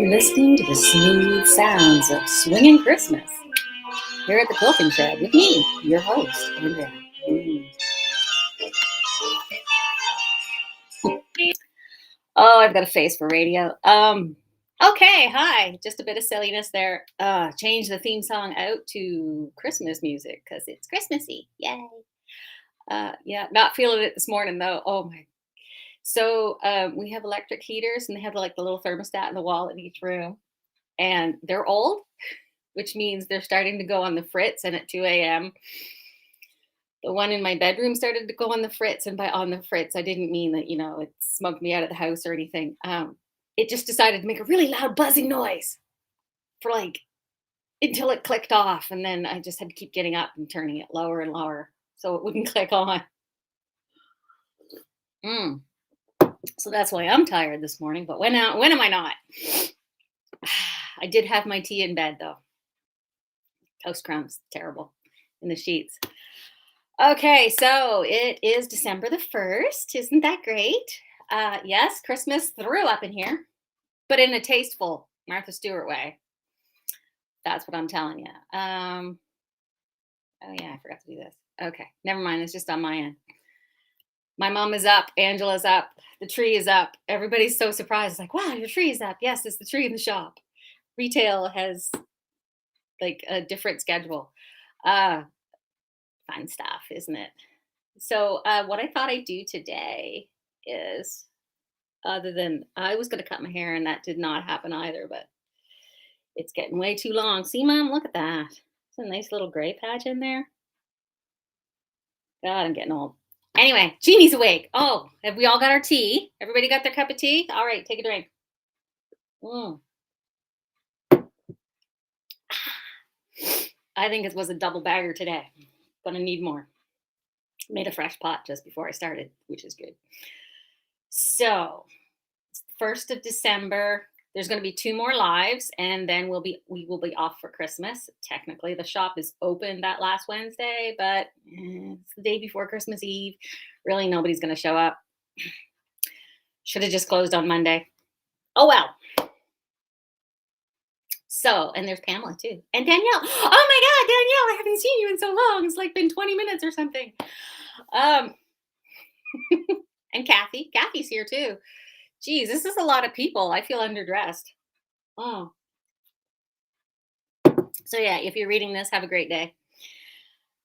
You're listening to the smooth sounds of swinging Christmas here at the Quilting Shed with me, your host, Andrea. Oh, I've got a face for radio. Okay, hi. Just a bit of silliness there. Change the theme song out to Christmas music because it's Christmassy. Yay. Yeah, not feeling it this morning though. Oh my. So we have electric heaters and they have like the little thermostat in the wall in each room. And they're old, which means they're starting to go on the fritz. And at 2 a.m., the one in my bedroom started to go on the fritz. And by on the fritz, I didn't mean that, it smoked me out of the house or anything. It just decided to make a really loud buzzing noise for like until it clicked off. And then I just had to keep getting up and turning it lower and lower so it wouldn't click on. So that's why I'm tired this morning. But when am I not? I did have my tea in bed though. Toast crumbs, terrible in the sheets. Okay, so it is December the 1st. Isn't that great? Yes, Christmas threw up in here, but in a tasteful Martha Stewart way. That's what I'm telling you. Oh yeah, I forgot to do this. Okay, never mind. It's just on my end. My mom is up. Angela's up. The tree is up. Everybody's so surprised. It's like, wow, your tree is up. Yes, it's the tree in the shop. Retail has like a different schedule. Fun stuff, isn't it? So what I thought I'd do today is, other than I was going to cut my hair and that did not happen either, but it's getting way too long. See, Mom, look at that. It's a nice little gray patch in there. God, I'm getting old. Anyway, Jeannie's awake. Oh, have we all got our tea? Everybody got their cup of tea? All right, take a drink. I think it was a double bagger today. Gonna need more. Made a fresh pot just before I started, which is good. So, it's the 1st of December. There's going to be 2 more lives, and then we will be off for Christmas. Technically, the shop is open that last Wednesday, but it's the day before Christmas Eve. Really, nobody's going to show up. Should have just closed on Monday. Oh well. So, and there's Pamela too, and Danielle. Oh my God, Danielle! I haven't seen you in so long. It's like been 20 minutes or something. And Kathy. Kathy's here too. Geez, this is a lot of people. I feel underdressed. Oh. So yeah, if you're reading this, have a great day.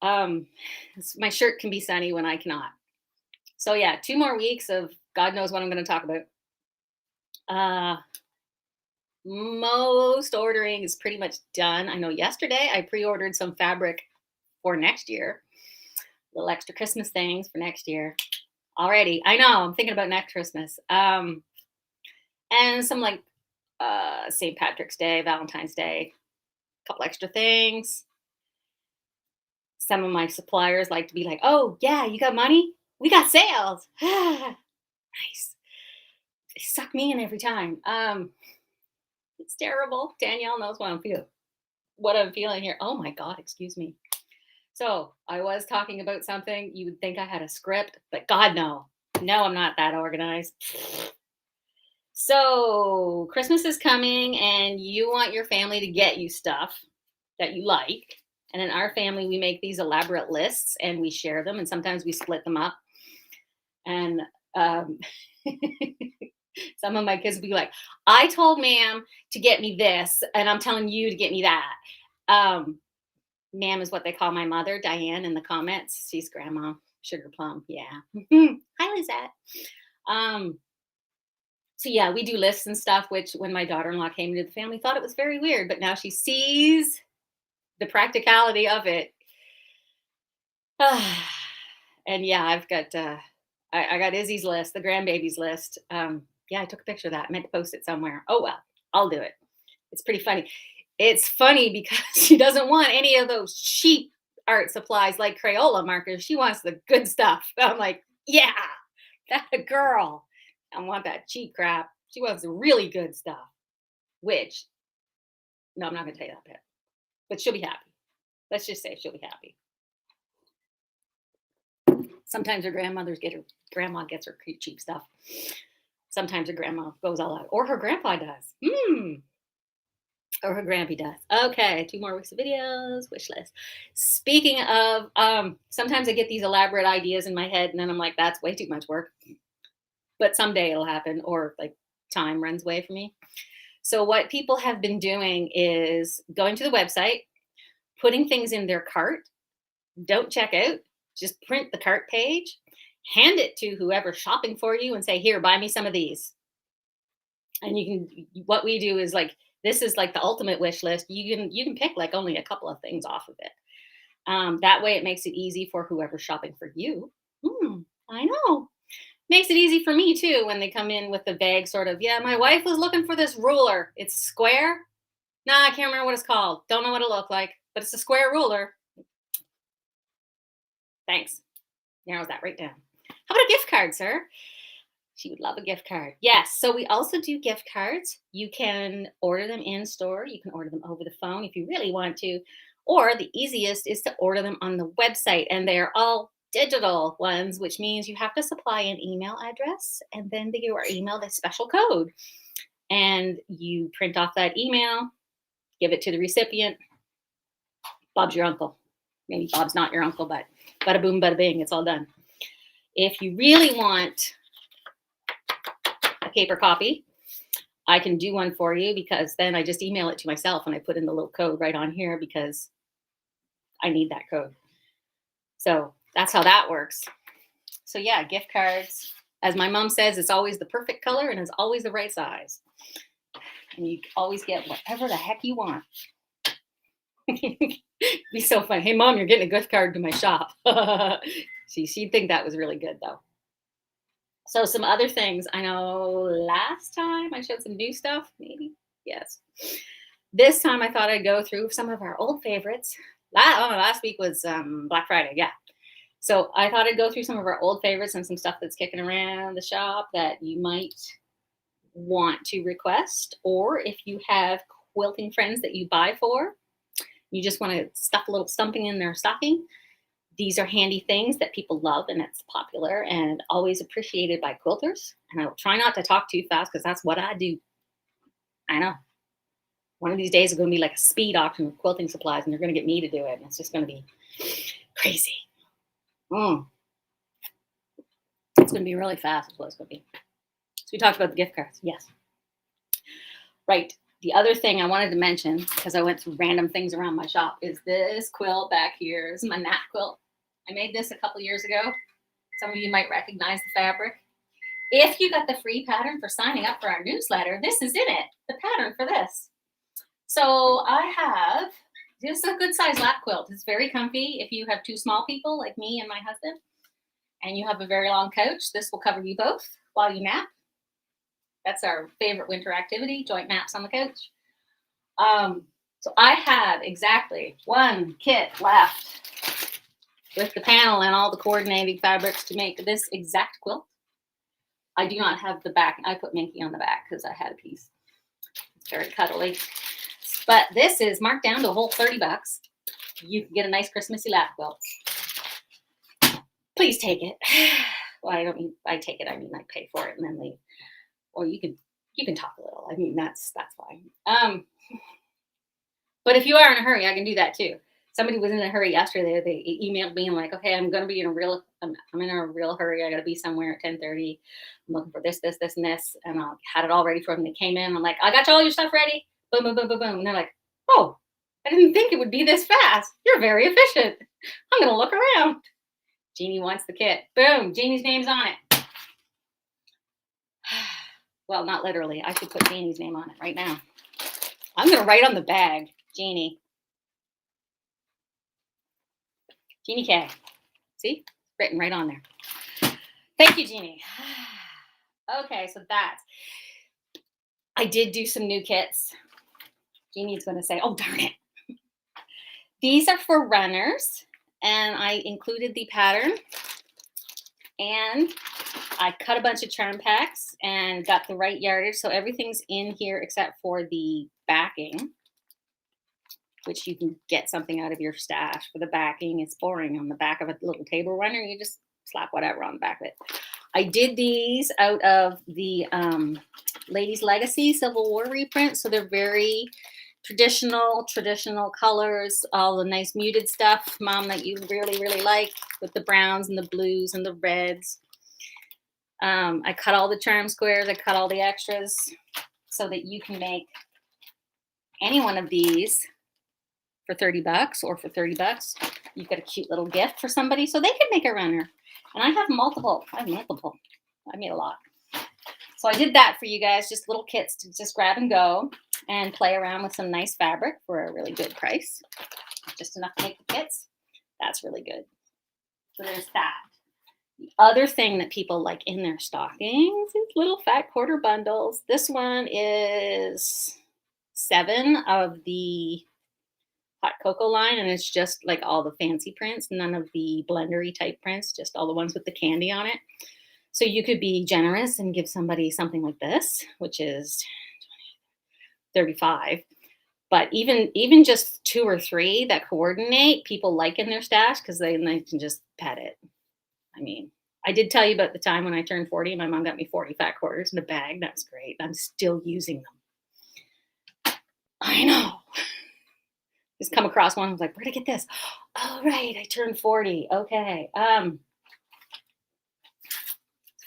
My shirt can be sunny when I cannot. So yeah, 2 more weeks of God knows what I'm going to talk about. Most ordering is pretty much done. I know yesterday I pre-ordered some fabric for next year. Little extra Christmas things for next year. Already. I know. I'm thinking about next Christmas. And some like St. Patrick's Day, Valentine's Day, a couple extra things. Some of my suppliers like to be like, oh, yeah, you got money? We got sales. Nice. They suck me in every time. It's terrible. Danielle knows what I'm feeling here. Oh my God, excuse me. So I was talking about something. You would think I had a script, but God, no. No, I'm not that organized. So Christmas is coming and you want your family to get you stuff that you like. And in our family, we make these elaborate lists and we share them. And sometimes we split them up. And some of my kids will be like, I told ma'am to get me this, and I'm telling you to get me that. Ma'am is what they call my mother, Diane, in the comments. She's Grandma Sugar Plum. Yeah. Hi, Lizette. So yeah, we do lists and stuff, which when my daughter-in-law came into the family, thought it was very weird, but now she sees the practicality of it. And yeah, I've got, I got Izzy's list, the grandbaby's list. Yeah, I took a picture of that. I meant to post it somewhere. Oh, well, I'll do it. It's pretty funny. It's funny because she doesn't want any of those cheap art supplies like Crayola markers. She wants the good stuff. I'm like, yeah, that girl. I want that cheap crap. She wants the really good stuff, which, no, I'm not going to tell you that bit, but she'll be happy. Let's just say she'll be happy. Sometimes her grandma gets her cheap stuff. Sometimes her grandma goes all out, or her grandpa does. Or her grampy does. Okay, 2 more weeks of videos, wish list. Speaking of, sometimes I get these elaborate ideas in my head, and then I'm like, that's way too much work. But someday it'll happen, or like time runs away from me. So what people have been doing is going to the website, putting things in their cart, don't check out, just print the cart page, hand it to whoever's shopping for you and say, here, buy me some of these. And what we do is like, this is like the ultimate wish list. You can pick like only a couple of things off of it. That way it makes it easy for whoever's shopping for you. I know. Makes it easy for me too when they come in with the vague sort of, yeah, my wife was looking for this ruler. It's square. Nah, I can't remember what it's called. Don't know what it looked like, but it's a square ruler. Thanks. Narrows that right down. How about a gift card, sir? She would love a gift card. Yes. So we also do gift cards. You can order them in store. You can order them over the phone if you really want to. Or the easiest is to order them on the website. And they are all digital ones, which means you have to supply an email address and then you are emailed a special code. And you print off that email, give it to the recipient. Bob's your uncle. Maybe Bob's not your uncle, but bada boom, bada bing, it's all done. If you really want a paper copy, I can do one for you, because then I just email it to myself and I put in the little code right on here because I need that code. So that's how that works. So yeah, gift cards, as my mom says, it's always the perfect color and it's always the right size. And you always get whatever the heck you want. Be so funny. Hey mom, you're getting a gift card to my shop. She'd think that was really good though. So some other things. I know last time I showed some new stuff, maybe. Yes. This time I thought I'd go through some of our old favorites. Last week was Black Friday. Yeah. So I thought I'd go through some of our old favorites and some stuff that's kicking around the shop that you might want to request. Or if you have quilting friends that you buy for, you just want to stuff a little stumping in their stocking. These are handy things that people love, and it's popular and always appreciated by quilters. And I will try not to talk too fast because that's what I do. I know. One of these days is going to be like a speed auction with quilting supplies, and they're going to get me to do it. And it's just going to be crazy. It's going to be really fast is what it's going to be. So we talked about the gift cards. Yes. Right. The other thing I wanted to mention, because I went through random things around my shop, is this quilt back here. This is my Nat Quilt. I made this a couple years ago. Some of you might recognize the fabric. If you got the free pattern for signing up for our newsletter, this is in it, the pattern for this. So this is a good size lap quilt. It's very comfy. If you have 2 small people like me and my husband, and you have a very long couch, this will cover you both while you nap. That's our favorite winter activity, joint naps on the couch. So I have exactly 1 kit left with the panel and all the coordinating fabrics to make this exact quilt. I do not have the back. I put Minky on the back because I had a piece. It's very cuddly. But this is marked down to a whole $30. You can get a nice Christmassy lap quilt. Please take it. Well, I don't mean I take it. I mean I pay for it and then leave. Or you can talk a little. I mean that's fine. But if you are in a hurry, I can do that too. Somebody was in a hurry yesterday. They emailed me and like, okay, I'm in a real hurry. I got to be somewhere at 10:30. I'm looking for this, and this, and I had it all ready for them. They came in. I'm like, I got all your stuff ready. Boom, boom, boom, boom, boom. And they're like, oh, I didn't think it would be this fast. You're very efficient. I'm gonna look around. Jeannie wants the kit. Boom, Jeannie's name's on it. Well, not literally. I should put Jeannie's name on it right now. I'm gonna write on the bag, Jeannie. Jeannie K. See? Written right on there. Thank you, Jeannie. Okay, so I did do some new kits. Jeannie's going to say, oh, darn it. These are for runners, and I included the pattern, and I cut a bunch of charm packs and got the right yardage, so everything's in here except for the backing, which you can get something out of your stash for the backing. It's boring on the back of a little table runner. You just slap whatever on the back of it. I did these out of the Ladies Legacy Civil War reprint. So they're very traditional colors, all the nice muted stuff, Mom, that you really, really like, with the browns and the blues and the reds. I cut all the charm squares. I cut all the extras so that you can make any one of these for $30, or for $30, you get a cute little gift for somebody so they can make a runner. And I have multiple. I made a lot. So I did that for you guys, just little kits to just grab and go and play around with some nice fabric for a really good price. Just enough to make the kits. That's really good. So there's that. The other thing that people like in their stockings is little fat quarter bundles. This one is 7 of the hot cocoa line, and it's just like all the fancy prints, none of the blendery type prints, just all the ones with the candy on it. So you could be generous and give somebody something like this, which is $35. But even just 2 or 3 that coordinate, people like in their stash, because they can just pet it. I mean, I did tell you about the time when I turned 40, my mom got me 40 fat quarters in a bag. That's great. I'm still using them. I know. Just come across one. I was like, where'd I get this? Oh, right. I turned 40. Okay.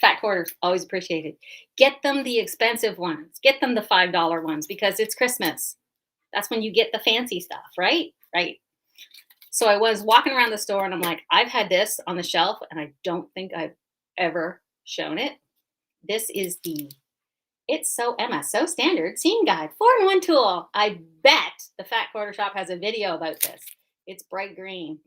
Fat quarters, always appreciated. Get them the expensive ones. Get them the $5 ones, because it's Christmas. That's when you get the fancy stuff, right? Right. So I was walking around the store and I'm like, I've had this on the shelf and I don't think I've ever shown it. This is the It's So Emma, So Standard Seam Guide 4-in-1 tool. I bet the Fat Quarter Shop has a video about this. It's bright green.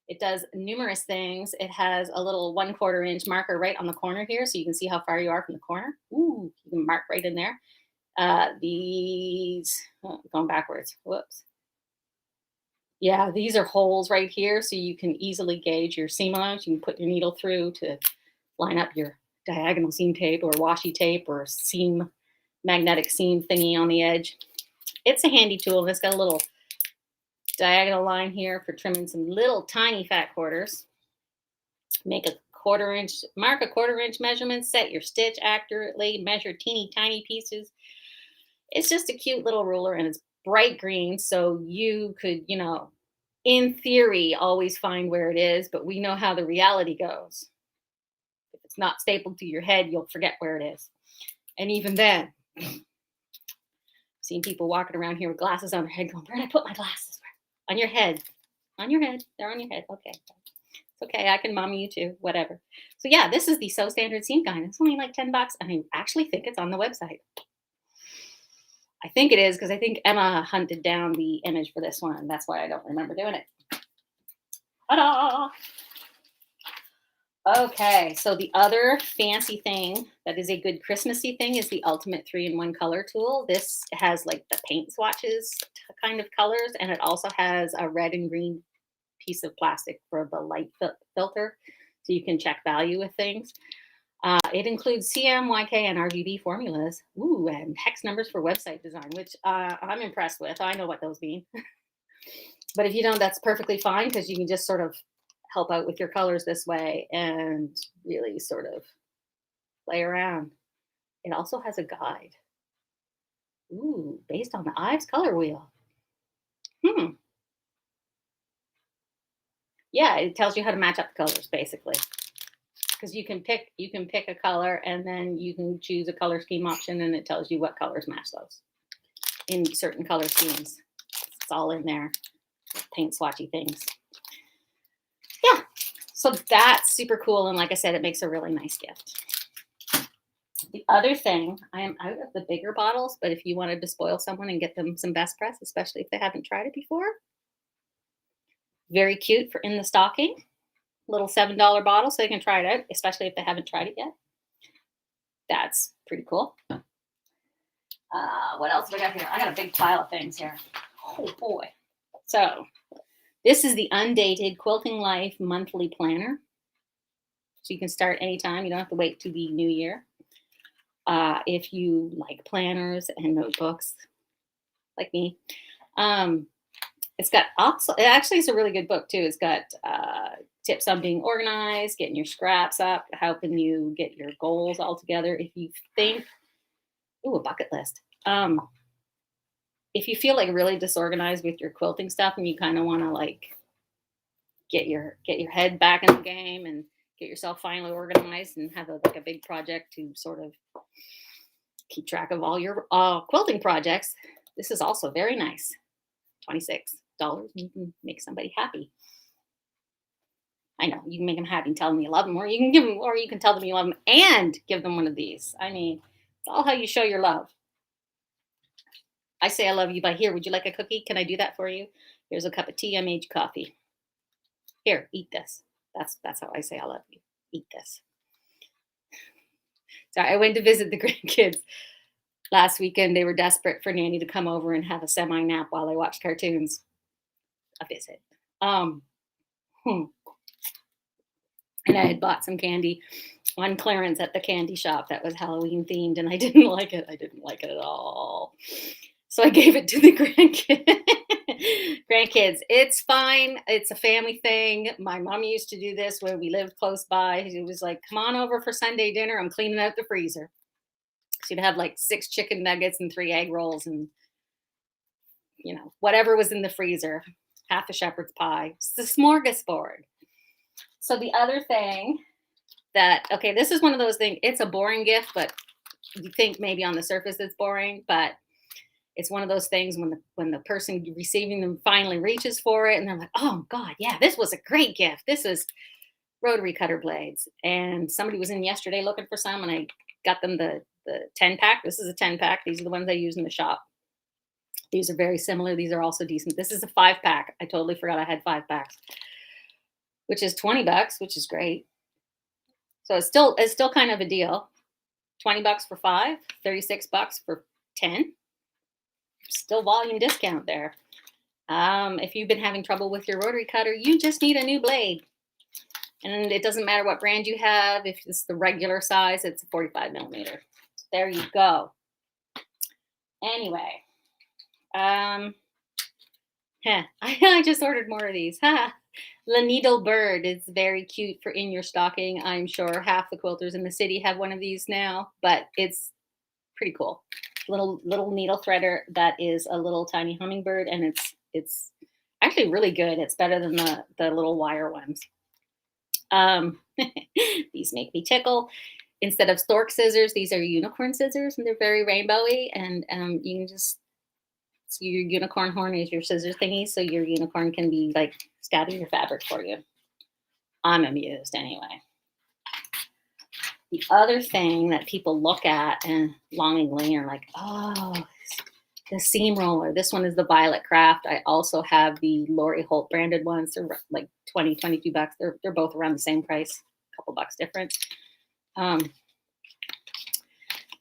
It does numerous things. It has a little 1/4 inch marker right on the corner here, so you can see how far you are from the corner. Ooh, you can mark right in there. Going backwards. Whoops. Yeah, these are holes right here, so you can easily gauge your seam allowance. You can put your needle through to line up your diagonal seam tape or washi tape or seam magnetic seam thingy on the edge. It's a handy tool, and it's got a little diagonal line here for trimming some little tiny fat quarters. Mark a 1/4 inch measurement, set your stitch accurately, measure teeny tiny pieces. It's just a cute little ruler, and it's bright green, so you could, in theory, always find where it is, but we know how the reality goes. If it's not stapled to your head, you'll forget where it is. And even then, I've seen people walking around here with glasses on their head going, where did I put my glasses? On your head. On your head. They're on your head. Okay. It's okay. I can mommy you too. Whatever. So yeah, this is the So Standard Seam Guide. It's only like $10. And I actually think it's on the website. I think it is, because I think Emma hunted down the image for this one. That's why I don't remember doing it. Ta-da! Okay, so the other fancy thing that is a good Christmassy thing is the Ultimate 3-in-1 color tool. This has like the paint swatches kind of colors, and it also has a red and green piece of plastic for the light filter, so you can check value with things. It includes CM, YK, and RGB formulas. Ooh, and hex numbers for website design, which I'm impressed with. I know what those mean. But if you don't, that's perfectly fine, because you can just sort of help out with your colors this way and really sort of play around. It also has a guide. Ooh, based on the Ives color wheel. Yeah, it tells you how to match up the colors, basically. Because you can pick a color, and then you can choose a color scheme option, and it tells you what colors match those in certain color schemes. It's all in there. Paint swatchy things. Yeah, so that's super cool, and like I said, it makes a really nice gift. The other thing, I am out of the bigger bottles, but if you wanted to spoil someone and get them some best press, especially if they haven't tried it before, very cute for in the stocking. Little $7 bottle, so they can try it out, especially if they haven't tried it yet. That's pretty cool. What else do I got here? I got a big pile of things here. Oh boy. So this is the Undated Quilting Life Monthly Planner. So you can start anytime. You don't have to wait to the new year. If you like planners and notebooks, like me, it's got also, it actually is a really good book too. It's got tips on being organized, getting your scraps up, helping you get your goals all together. If you think, ooh, a bucket list. If you feel like really disorganized with your quilting stuff and you kind of want to like get your head back in the game and get yourself finally organized and have like a big project to sort of keep track of all your quilting projects, this is also very nice. $26. You can make somebody happy. I know you can make them happy and tell them you love them, or you can give them, or you can tell them you love them and give them one of these. I mean, it's all how you show your love. I say I love you by, here, would you like a cookie? Can I do that for you? Here's a cup of tea. I made you coffee. Here, eat this. That's how I say I love you. Eat this. So I went to visit the grandkids last weekend. They were desperate for Nanny to come over and have a semi nap while they watched cartoons. A visit. And I had bought some candy on clearance at the candy shop that was Halloween themed, and I didn't like it. I didn't like it at all. So I gave it to the grandkids. It's fine. It's a family thing. My mom used to do this when we lived close by. It was like, come on over for Sunday dinner. I'm cleaning out the freezer. She'd have like 6 chicken nuggets and 3 egg rolls and, you know, whatever was in the freezer, half a shepherd's pie. It's the smorgasbord. So the other thing that, okay, this is one of those things, it's a boring gift, but you think maybe on the surface it's boring, but it's one of those things when the person receiving them finally reaches for it and they're like, oh God, yeah, this was a great gift. This is rotary cutter blades. And somebody was in yesterday looking for some and I got them the 10 pack. This is a 10 pack. These are the ones I use in the shop. These are very similar. These are also decent. This is a 5 pack. I totally forgot I had 5 packs, which is $20, which is great. So it's still kind of a deal. $20 for 5, $36 for 10. Still volume discount there. If you've been having trouble with your rotary cutter, you just need a new blade. And it doesn't matter what brand you have. If it's the regular size, it's a 45 millimeter. There you go. Anyway, I just ordered more of these. The needle bird is very cute for in your stocking. I'm sure half the quilters in the city have one of these now, but it's pretty cool. Little needle threader that is a little tiny hummingbird, and it's actually really good. It's better than the little wire ones. These make me tickle. Instead of stork scissors, these are unicorn scissors, and they're very rainbowy. And you can just, so your unicorn horn is your scissor thingy, so your unicorn can be like stabbing your fabric for you. I'm amused anyway. The other thing that people look at and longingly are like, oh, the seam roller. This one is the Violet Craft. I also have the Lori Holt branded ones. They're like $20, $22. They're both around the same price, a couple bucks difference.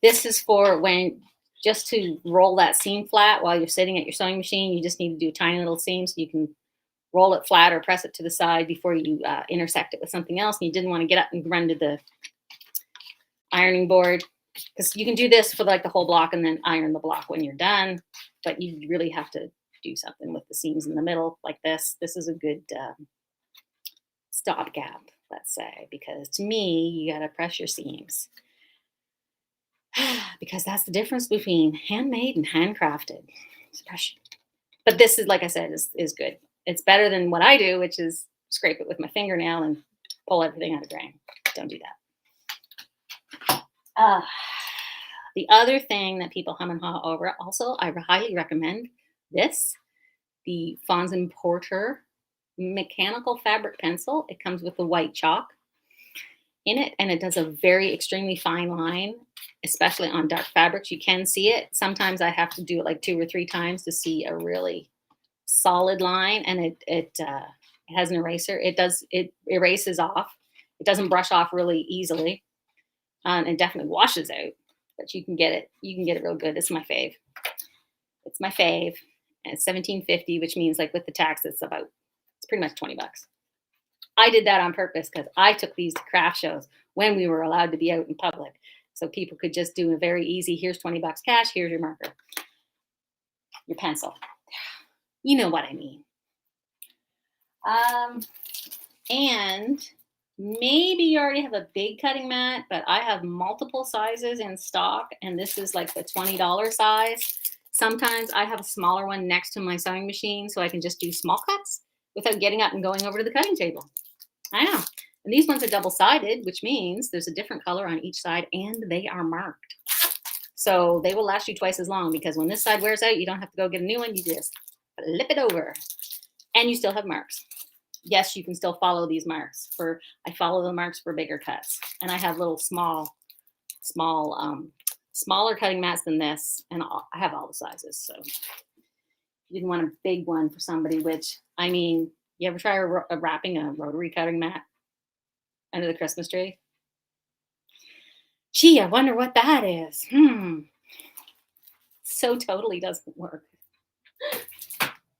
This is for when, just to roll that seam flat while you're sitting at your sewing machine. You just need to do a tiny little seam so you can roll it flat or press it to the side before you intersect it with something else. And you didn't want to get up and run to the ironing board, because you can do this for like the whole block and then iron the block when you're done, but you really have to do something with the seams in the middle like this. This is a good stopgap, let's say, because to me, you got to press your seams because that's the difference between handmade and handcrafted. But this is, like I said, is good. It's better than what I do, which is scrape it with my fingernail and pull everything out of grain. Don't do that. The other thing that people hum and haw over, also, I highly recommend this, the Fonzan Porter mechanical fabric pencil. It comes with the white chalk in it, and it does a very extremely fine line, especially on dark fabrics. You can see it. Sometimes I have to do it like 2 or 3 times to see a really solid line, and it has an eraser. It erases off. It doesn't brush off really easily. It definitely washes out, but you can get it real good. It's my fave. It's my fave. And it's $17.50, which means like with the tax, it's pretty much $20. I did that on purpose because I took these to craft shows when we were allowed to be out in public. So people could just do a very easy, here's $20 cash, here's your marker, your pencil. You know what I mean. And maybe you already have a big cutting mat, but I have multiple sizes in stock, and this is like the $20 size. Sometimes I have a smaller one next to my sewing machine so I can just do small cuts without getting up and going over to the cutting table. I know. And these ones are double-sided, which means there's a different color on each side and they are marked. So they will last you twice as long, because when this side wears out, you don't have to go get a new one. You just flip it over and you still have marks. Yes, you can still follow these marks. I follow the marks for bigger cuts, and I have little smaller cutting mats than this, and I have all the sizes. So if you didn't want a big one for somebody, which, I mean, you ever try wrapping a rotary cutting mat under the Christmas tree? Gee, I wonder what that is. So totally doesn't work.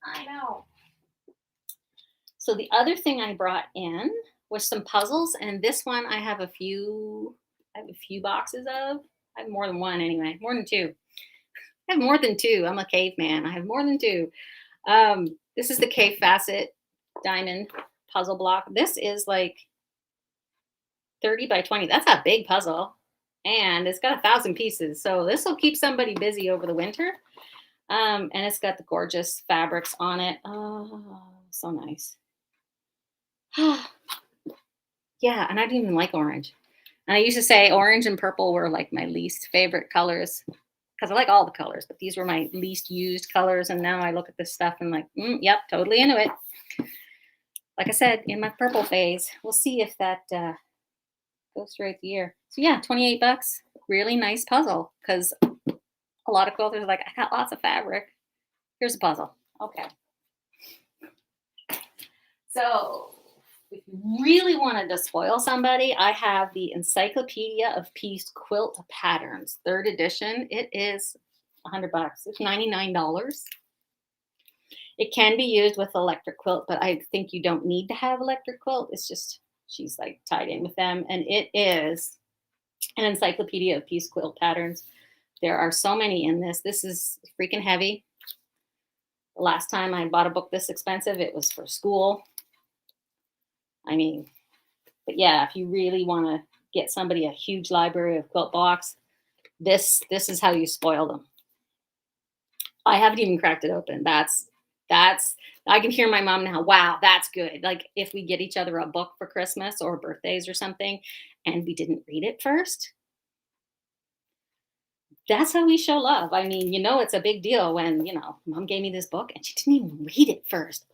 I know. So the other thing I brought in was some puzzles, and this one I have a few boxes of. I have more than one anyway, more than two. I have more than two. I'm a caveman. I have more than two. This is the Cave Facet diamond puzzle block. This is like 30 by 20. That's a big puzzle. And it's got 1,000 pieces. So this will keep somebody busy over the winter. And it's got the gorgeous fabrics on it. Oh, so nice. Yeah, and I didn't even like orange. And I used to say orange and purple were like my least favorite colors, because I like all the colors, but these were my least used colors. And now I look at this stuff and like, yep, totally into it. Like I said, in my purple phase. We'll see if that goes throughout the year. So yeah, $28, really nice puzzle, because a lot of quilters are like, I got lots of fabric. Here's a puzzle. Okay. So if you really wanted to spoil somebody, I have the Encyclopedia of Piece Quilt Patterns, 3rd edition. It is $100. It's $99. It can be used with electric quilt, but I think you don't need to have electric quilt. It's just, she's like tied in with them. And it is an Encyclopedia of Piece Quilt Patterns. There are so many in this. This is freaking heavy. The last time I bought a book this expensive, it was for school. I mean, but yeah, if you really want to get somebody a huge library of quilt blocks, this is how you spoil them. I haven't even cracked it open. That's I can hear my mom now. Wow, that's good. Like if we get each other a book for Christmas or birthdays or something, and we didn't read it first, that's how we show love. I mean, it's a big deal when, mom gave me this book and she didn't even read it first.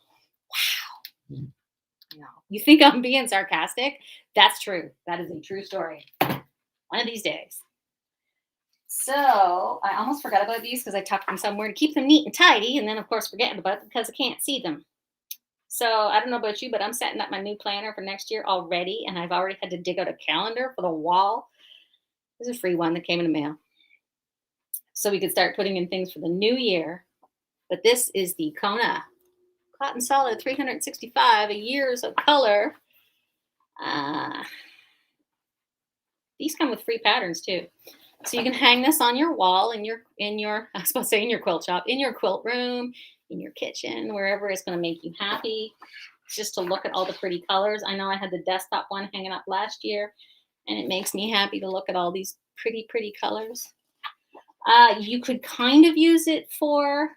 Wow. You think I'm being sarcastic? That's true. That is a true story. One of these days. So I almost forgot about these because I tucked them somewhere to keep them neat and tidy. And then, of course, forgetting about them because I can't see them. So I don't know about you, but I'm setting up my new planner for next year already. And I've already had to dig out a calendar for the wall. There's a free one that came in the mail. So we could start putting in things for the new year. But this is the Kona Cotton Solid 365, a years of color. These come with free patterns too. So you can hang this on your wall in your I was supposed to say in your quilt shop, in your quilt room, in your kitchen, wherever it's going to make you happy, just to look at all the pretty colors. I know I had the desktop one hanging up last year, and it makes me happy to look at all these pretty, pretty colors. You could kind of use it for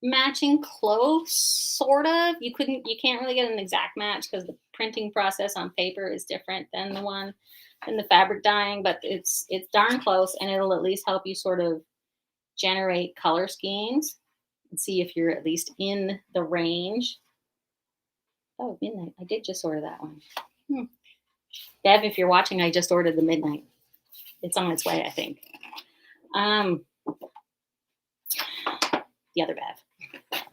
matching clothes, sort of. You can't really get an exact match because the printing process on paper is different than the fabric dyeing, but it's darn close, and it'll at least help you sort of generate color schemes and see if you're at least in the range. Oh, midnight. I did just order that one. Bev, if you're watching, I just ordered the midnight. It's on its way, I think. The other Bev.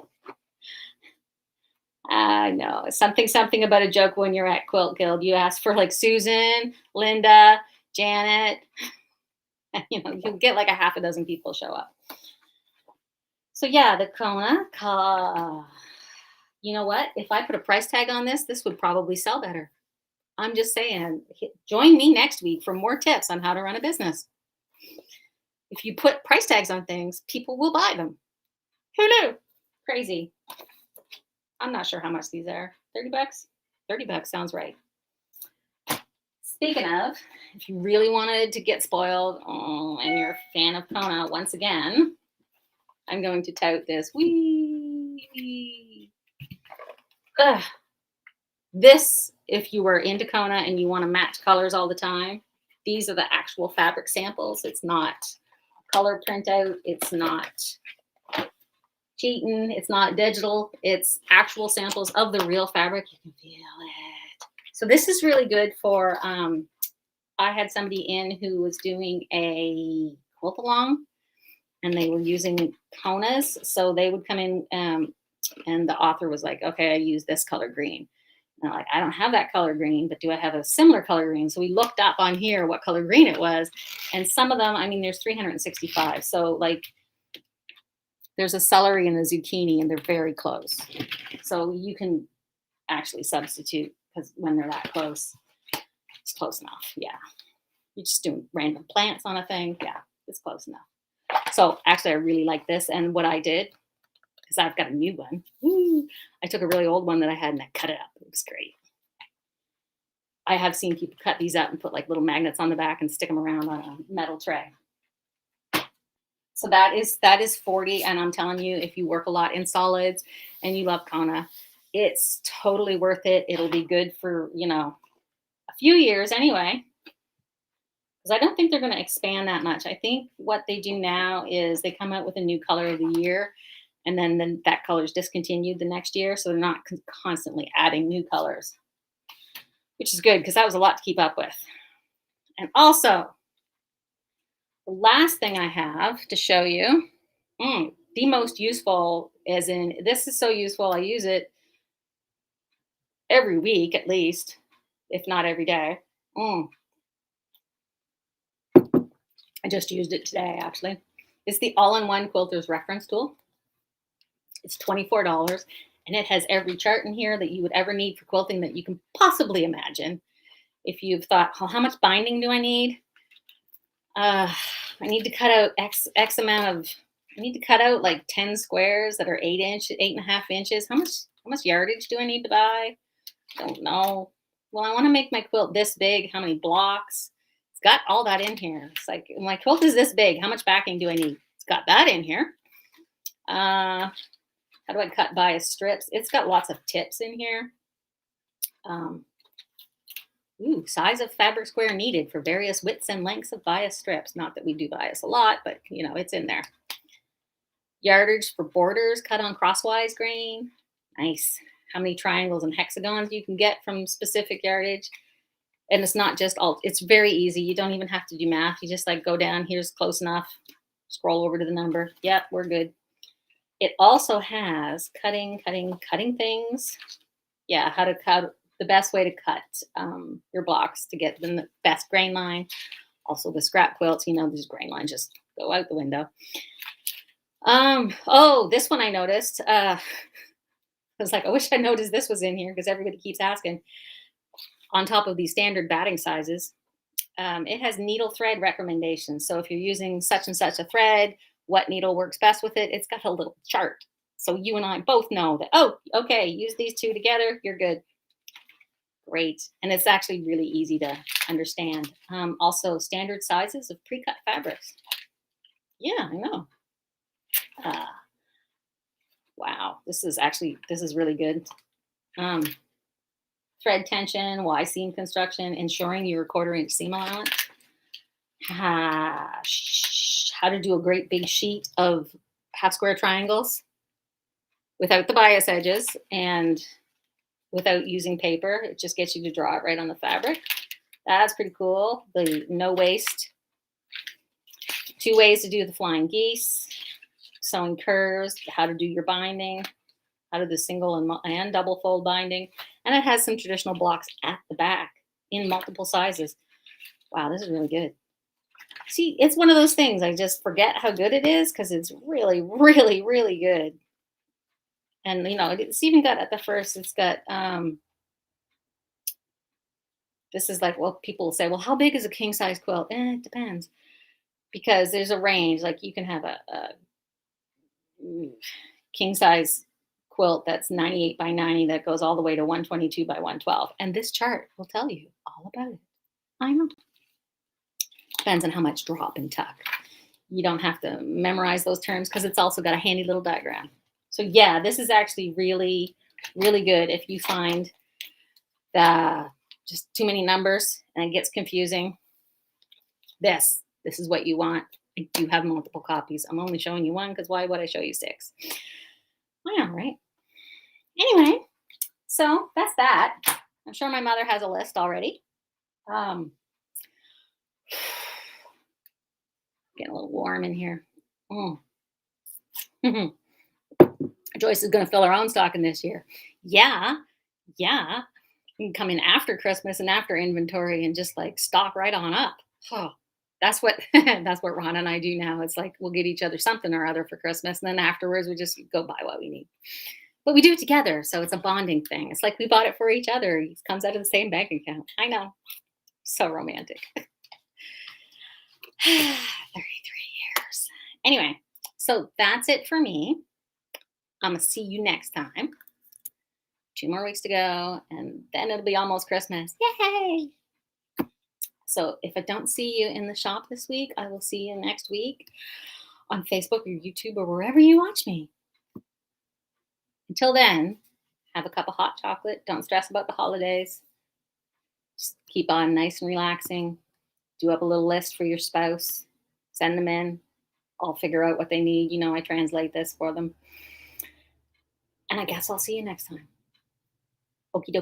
I know. Something about a joke when you're at Quilt Guild. You ask for like Susan, Linda, Janet. You'll get like a half a dozen people show up. So yeah, the Kona. You know what? If I put a price tag on this would probably sell better. I'm just saying. Join me next week for more tips on how to run a business. If you put price tags on things, people will buy them. Who knew? Crazy. I'm not sure how much these are. $30? $30 sounds right. Speaking of, if you really wanted to get spoiled, and you're a fan of Kona, once again, I'm going to tout this. Wee. Ugh. This, if you were into Kona and you want to match colors all the time, these are the actual fabric samples. It's not color printout. It's not cheating. It's not digital. It's actual samples of the real fabric. You can feel it. So this is really good for, I had somebody in who was doing a quilt along and they were using Konas. So they would come in and the author was like, okay, I use this color green. And I'm like, I don't have that color green, but do I have a similar color green? So we looked up on here what color green it was. And some of them, I mean, there's 365. So like there's a celery and a zucchini and they're very close. So you can actually substitute because when they're that close, it's close enough. Yeah. You're just doing random plants on a thing. Yeah, it's close enough. So actually, I really like this. And what I did, because I've got a new one, I took a really old one that I had and I cut it up. It was great. I have seen people cut these up and put like little magnets on the back and stick them around on a metal tray. So that is 40. And I'm telling you, if you work a lot in solids and you love Kona, it's totally worth it. It'll be good for, a few years anyway. Because I don't think they're going to expand that much. I think what they do now is they come out with a new color of the year, and then that color is discontinued the next year. So they're not constantly adding new colors, which is good because that was a lot to keep up with. And also, the last thing I have to show you, the most useful, as in this is so useful, I use it every week at least, if not every day. I just used it today, actually. It's the all-in-one quilters reference tool. It's $24, and it has every chart in here that you would ever need for quilting that you can possibly imagine. If you've thought, well, how much binding do I need? I need to cut out X amount of, I need to cut out like 10 squares that are 8.5 inches. How much yardage do I need to buy? Don't know. Well, I want to make my quilt this big. How many blocks? It's got all that in here. It's like, my quilt is this big. How much backing do I need? It's got that in here. How do I cut bias strips? It's got lots of tips in here. Size of fabric square needed for various widths and lengths of bias strips. Not that we do bias a lot, but it's in there. Yardage for borders cut on crosswise grain. Nice. How many triangles and hexagons you can get from specific yardage. And it's not just all, it's very easy. You don't even have to do math. You just like go down, here's close enough, scroll over to the number. Yep, we're good. It also has cutting things. Yeah, how to cut, the best way to cut your blocks to get them the best grain line. Also the scrap quilts, these grain lines just go out the window. This one I noticed. I was like, I wish I noticed this was in here because everybody keeps asking. On top of these standard batting sizes, it has needle thread recommendations. So if you're using such and such a thread, what needle works best with it? It's got a little chart. So you and I both know that, oh, okay, use these two together, you're good. Great. And it's actually really easy to understand. Also, standard sizes of pre-cut fabrics. Yeah, I know. Wow, this is really good. Thread tension, Y seam construction, ensuring your 1/4 inch seam allowance. How to do a great big sheet of half square triangles without the bias edges and without using paper. It just gets you to draw it right on the fabric. That's pretty cool. The no waste. 2 ways to do the flying geese. Sewing curves, how to do your binding, how to do single and double fold binding. And it has some traditional blocks at the back in multiple sizes. Wow, this is really good. See, it's one of those things I just forget how good it is because it's really, really, really good. And, it's even got at the first, it's got, this is like, well, people say, well, how big is a king size quilt? It depends. Because there's a range, like you can have a king size quilt that's 98 by 90 that goes all the way to 122 by 112. And this chart will tell you all about it. I know. Depends on how much drop and tuck. You don't have to memorize those terms because it's also got a handy little diagram. So yeah, this is actually really, really good if you find that just too many numbers and it gets confusing. This is what you want. I do have multiple copies. I'm only showing you one because why would I show you 6? I know, right? Anyway, so that's that. I'm sure my mother has a list already. Getting a little warm in here. Joyce is going to fill her own stocking this year. Yeah. You can come in after Christmas and after inventory and just like stock right on up. Oh, that's what that's what Ron and I do now. It's like we'll get each other something or other for Christmas, and then afterwards we just go buy what we need. But we do it together, so it's a bonding thing. It's like we bought it for each other. It comes out of the same bank account. I know, so romantic. 33 years. Anyway, so that's it for me. I'm gonna see you next time. 2 more weeks to go, and then it'll be almost Christmas. Yay! So if I don't see you in the shop this week, I will see you next week on Facebook or YouTube or wherever you watch me. Until then, have a cup of hot chocolate. Don't stress about the holidays. Just keep on nice and relaxing. Do up a little list for your spouse. Send them in. I'll figure out what they need. You know, I translate this for them. And I guess I'll see you next time. Okie dokie.